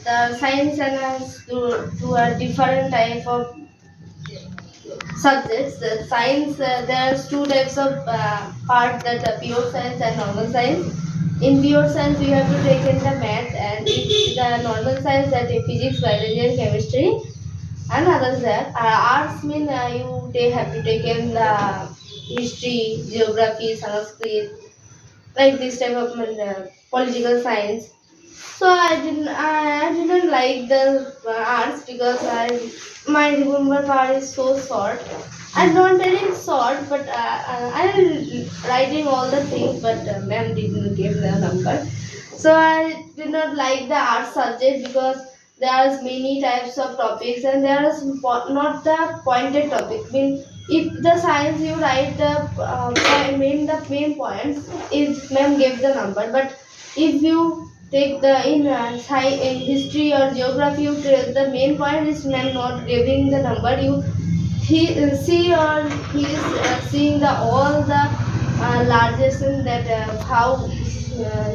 the science and to a different type of subjects. The science, there's two types of parts, that pure science and normal science. In pure science, you have to take in the math, and in the normal science, that is physics, biology, and chemistry, and others there. Arts mean have to take in the history, geography, Sanskrit, like this type of political science. So I didn't like the arts because my remember part is so short. I don't tell it short, but I writing all the things, but ma'am didn't give the number. So I did not like the art subject because there are many types of topics, and there is not the pointed topic. Mean, if the science you write the main points, is ma'am gave the number. But if you take the in history or geography, you take the main point is ma'am not giving the number. See, or he is seeing the all the largest in that how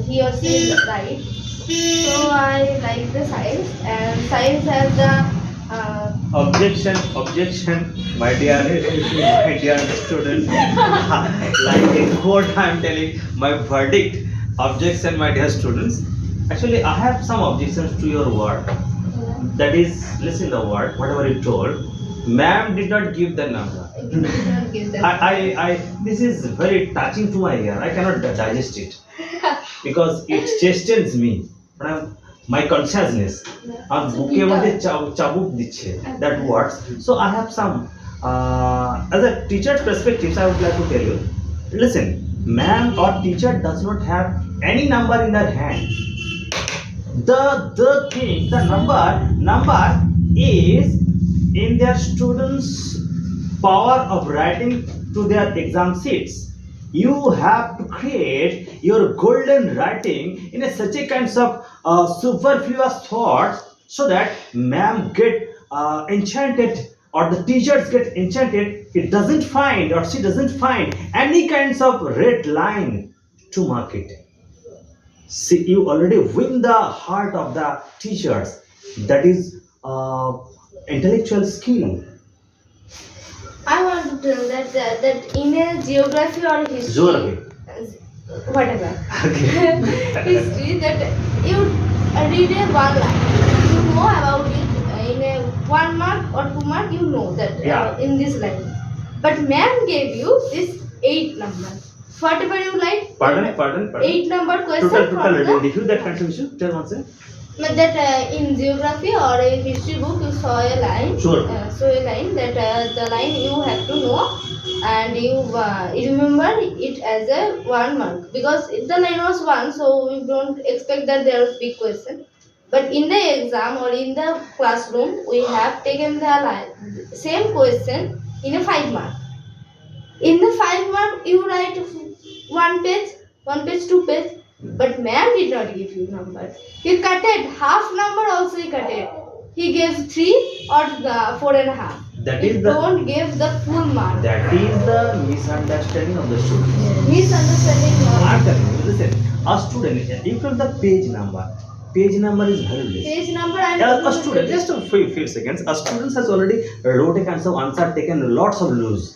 he or she is right. So I like the science, and science has the Objection, my dear, my dear student. Like in court, I am telling my verdict. Objection, my dear students. Actually, I have some objections to your word. That is, listen the word, whatever you told. Ma'am did not give the number. did not give the This is very touching to my ear. I cannot digest it because it chastens me. My consciousness. আর বুকে মধ্যে চাবুক দিচ্ছে that words. So I have some as a teacher's perspective, I would like to tell you. Listen, ma'am or teacher does not have any number in their hand. The thing, the number is in their students' power of writing to their exam sheets. You have to create your golden writing in such a kinds of superfluous thoughts, so that ma'am get enchanted, or the teachers get enchanted. It doesn't find, or she doesn't find any kinds of red line to mark it. See, you already win the heart of the teachers. That is intellectual skill. I want to tell that in a geography or history, Geography. whatever Okay. history, that you read a one line, you know about it in a 1 mark or 2 mark, you know that Yeah. in this line. But ma'am gave you this 8 number. Whatever you like. Pardon. 8 number question Total. from Review that contribution. Tell once. that in geography or a history book you saw a line. Sure. So a line that the line you have to know, and you remember it as a 1 mark, because if the line was 1, so you don't expect that there is big question. But in the exam or in the classroom, we have taken the line, same question in a 5 mark. In the 5 mark, you write 1 page, 2 page. But ma'am did not give you number. He cut it, half number also he cut it. He gave 3 or the 4.5. That He is the don't give the full mark. that is the misunderstanding of the student. Misunderstanding. I'm telling you, listen. A student, if the page number is valueless. Page number and A student, just a few seconds. A student has already wrote a kind of answer, taken lots of loose.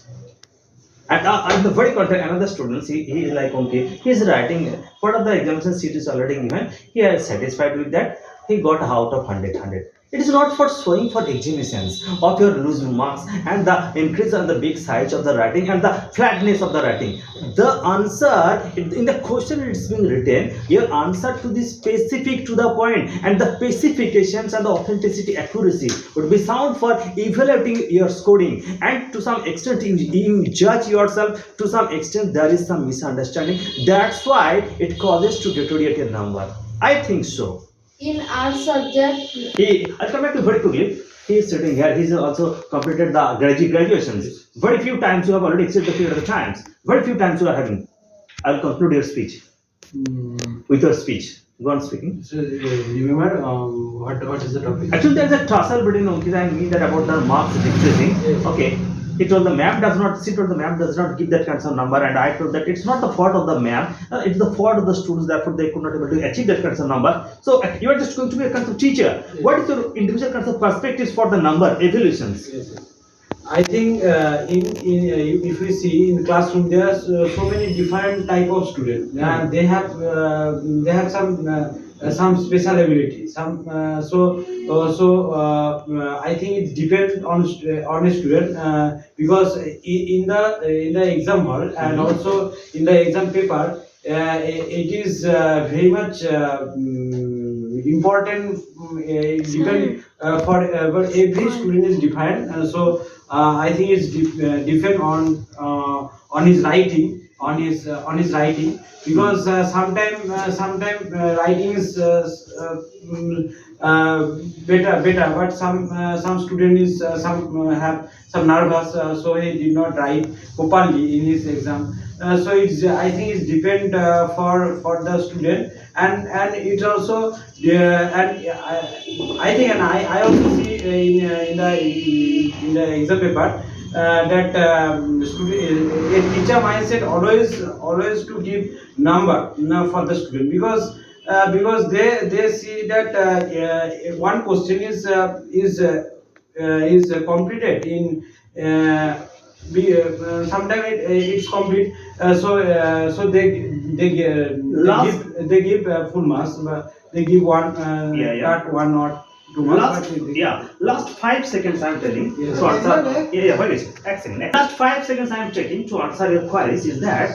And the very contrary, another student, he is like, okay, he is writing, part of the examination sheet is already given, he is satisfied with that, he got out of 100. It is not for showing for examinations of your loose marks and the increase on the big size of the writing and the flatness of the writing. The answer in the question it's being written, your answer to the specific to the point, and the specifications and the authenticity accuracy would be sound for evaluating your scoring. And to some extent you judge yourself, to some extent there is some misunderstanding. That's why it causes to deteriorate your number. I think so. in art subject. I'll come back to very quickly. He is sitting here. He's also completed the graduations. Very few times you have already exceeded the period of times. Very few times you are having. I'll conclude your speech with your speech. Go on speaking. So, remember what is the topic? Actually, there's a tussle between Ankita and me that about the marks decreasing. Okay. He told the ma'am does not. She told the ma'am does not give that kind of number, and I told that it's not the fault of the ma'am. It's the fault of the students. Therefore, they could not able to achieve that kind of number. So you are just going to be a kind of teacher. What is your individual kind of perspectives for the number evaluations? Yes, yes. I think if we see in classroom there are so many different type of students and they have some special ability. I think it depends on a student because in the exam hall and also in the exam paper it is very much important. Depend for every student is different. I think it's depend on his writing, on his writing, because sometime writing is better, but some student is have some nervous, so he did not write properly in his exam. So it's I think it's depend for the student, and it's also and I think, and I also see in the exam paper that a teacher mindset always to give number for the student, because they see that one question is completed in sometimes it's complete, so they give full marks, but they give one not one or two marks. Last 5 seconds I'm telling Yes. to answer. Wait a second. Last 5 seconds I'm taking to answer your queries is that,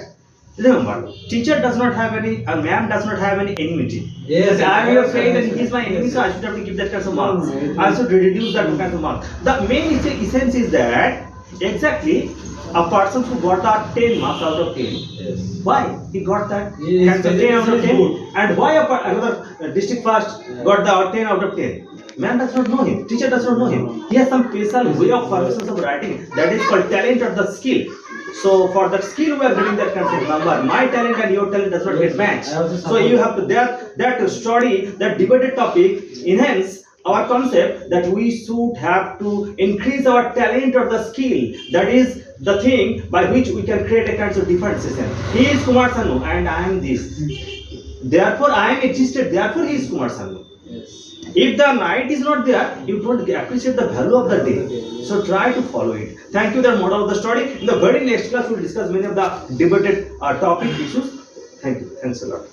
remember, teacher does not have any, a ma'am does not have any enmity. Yes, I'm your friend and he's my enemy, so I should have to give that kind of marks. I should reduce that kind of marks. The main essence is that exactly a person who got 10 marks out of 10. Yes. Why he got that? Yes, Can 10 out of 10? good. And why another district first got the 10 out of 10? Man does not know him. Teacher does not know him. He has some special way of formations of writing that is called talent or the skill. So for that skill we are getting that kind of number. My talent and your talent does not get matched. So you have to that study, that debated topic enhance our concept that we should have to increase our talent or the skill. That is the thing by which we can create a kind of differentiation. He is Kumar Sanu and I am this. Therefore I am existed. Therefore he is Kumar Sanu. Yes. If the night is not there, you don't appreciate the value of the day. So try to follow it. Thank you, the model of the study. In the very next class, we'll discuss many of the debated topic issues. Thank you. Thanks a lot.